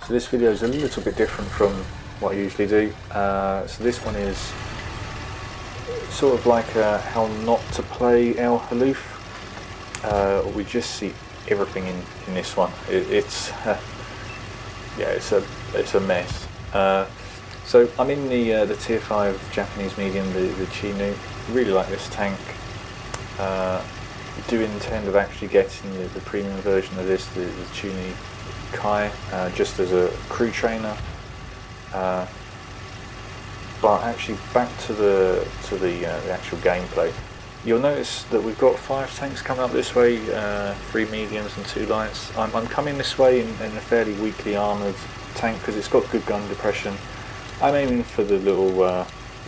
So this video is a little bit different from what I usually do. So this one is sort of like how not to play El Halluf. We just see everything in this one. It's yeah, it's a mess. So I'm in the tier 5 Japanese medium, the Chinu. Really like this tank. Do intend of actually getting the premium version of this, the Chunu Kai, just as a crew trainer. But actually, back to the actual gameplay. You'll notice that we've got 5 tanks coming up this way, 3 mediums and 2 lights. I'm coming this way in a fairly weakly armoured tank because it's got good gun depression. I'm aiming for the little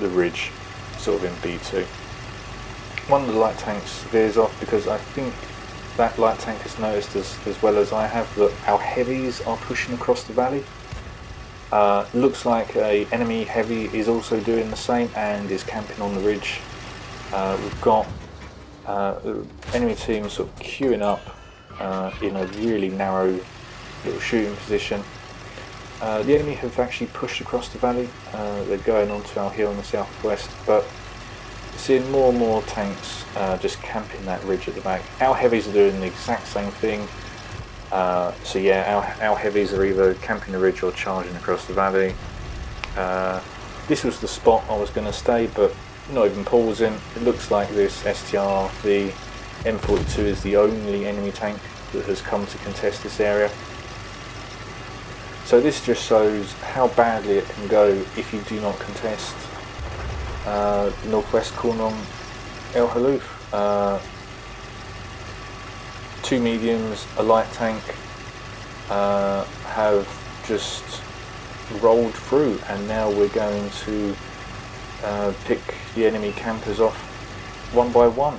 the ridge, sort of in B2. One of the light tanks veers off because I think that light tank has noticed as well as I have that our heavies are pushing across the valley. Looks like a enemy heavy is also doing the same and is camping on the ridge. We've got the enemy team sort of queuing up in a really narrow little shooting position. The enemy have actually pushed across the valley. They're going onto our hill in the southwest, but seeing more and more tanks just camping that ridge at the back. Our heavies are doing the exact same thing. So yeah, our heavies are either camping the ridge or charging across the valley. This was the spot I was going to stay, but not even pausing. It looks like this STR, the M42, is the only enemy tank that has come to contest this area. So this just shows how badly it can go if you do not contest the northwest corner on El Halluf. 2 mediums, a light tank have just rolled through, and now we're going to pick the enemy campers off one by one.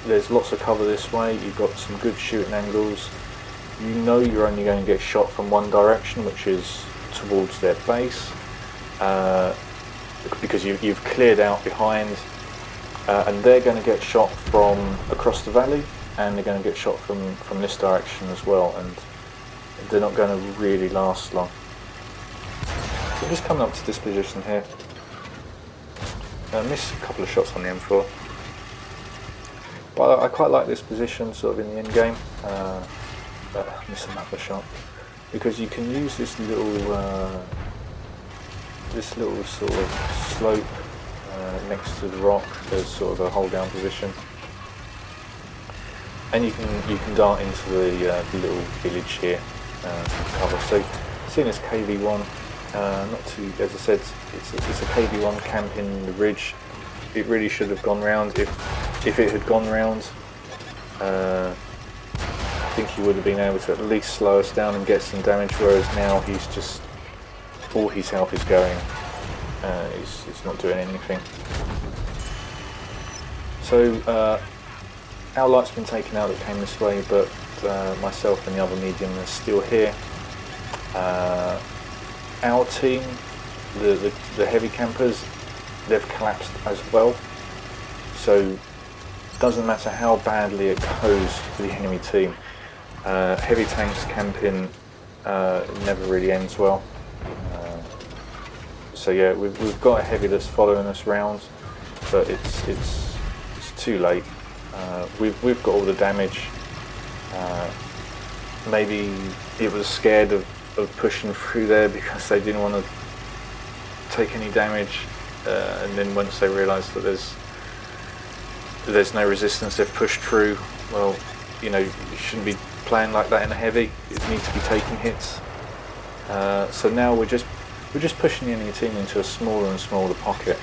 There's lots of cover this way, you've got some good shooting angles. You know you're only going to get shot from one direction, which is towards their base, because you've cleared out behind, and they're going to get shot from across the valley, and they're going to get shot from this direction as well, and they're not going to really last long. So I'm just coming up to this position here. I missed a couple of shots on the M4, but I quite like this position sort of in the end game. But I missed another shot because you can use this little sort of slope next to the rock as sort of a hold down position, and you can dart into the little village here for cover. So seeing as KV1, not too, as I said, it's a KV1 camping the ridge. It really should have gone round. If it had gone round, I think he would have been able to at least slow us down and get some damage, whereas now he's just, all his health is going, he's not doing anything. So our light's been taken out that came this way, but myself and the other medium are still here. Our team, the heavy campers, they've collapsed as well, so doesn't matter how badly it goes for the enemy team. Heavy tanks camping never really ends well. So yeah, we've got a heavy that's following us round, but it's too late. We've got all the damage. Maybe it was scared of pushing through there because they didn't want to take any damage, and then once they realised that there's no resistance, they've pushed through. Well, you know, you shouldn't be playing like that in a heavy. It needs to be taking hits. So now we're just pushing the enemy team into a smaller and smaller pocket.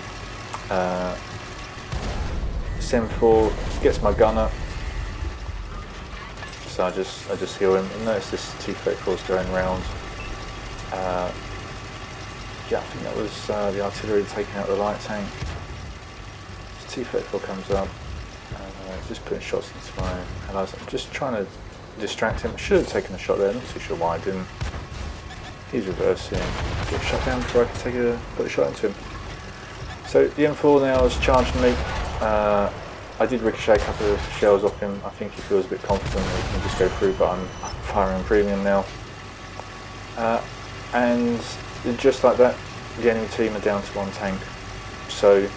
Sem4 gets my gunner, so I just heal him. And notice this T-34 is going round. Yeah, I think that was the artillery taking out the light tank. This T-34 comes up, just putting shots into my allies. I'm just trying to distract him. I should have taken a shot there, not too sure why I didn't. He's reversing, get shot down before I can put a shot into him. So the M4 now is charging me. I did ricochet a couple of shells off him. I think he feels a bit confident that he can just go through, but I'm firing premium now. and just like that, the enemy team are down to 1 tank. So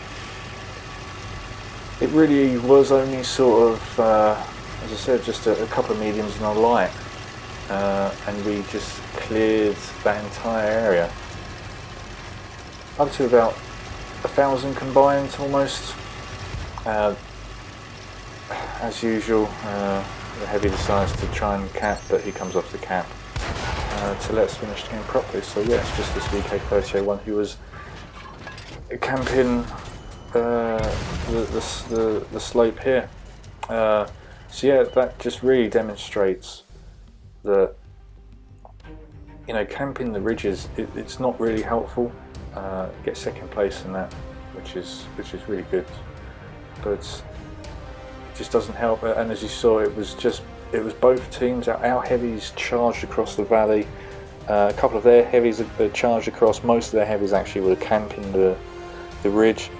it really was only sort of, as I said, just a couple of mediums and a light, and we just cleared that entire area. Up to about 1,000 combined almost. As usual, the heavy decides to try and cap, but he comes off the cap to let us finish the game properly. So yeah, it's just this VK30A1 who was camping the slope here. So yeah, that just really demonstrates that, you know, camping the ridges, it's not really helpful. Get second place in that, which is really good, but it just doesn't help. And as you saw, it was both teams. Our heavies charged across the valley. A couple of their heavies charged across. Most of their heavies actually were camping the ridge.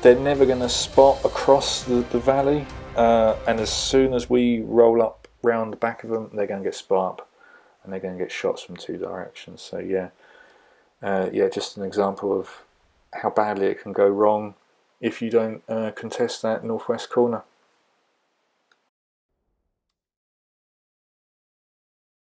They're never going to spot across the valley, and as soon as we roll up round the back of them, they're going to get spot up, and they're going to get shots from 2 directions. So yeah, just an example of how badly it can go wrong if you don't contest that northwest corner.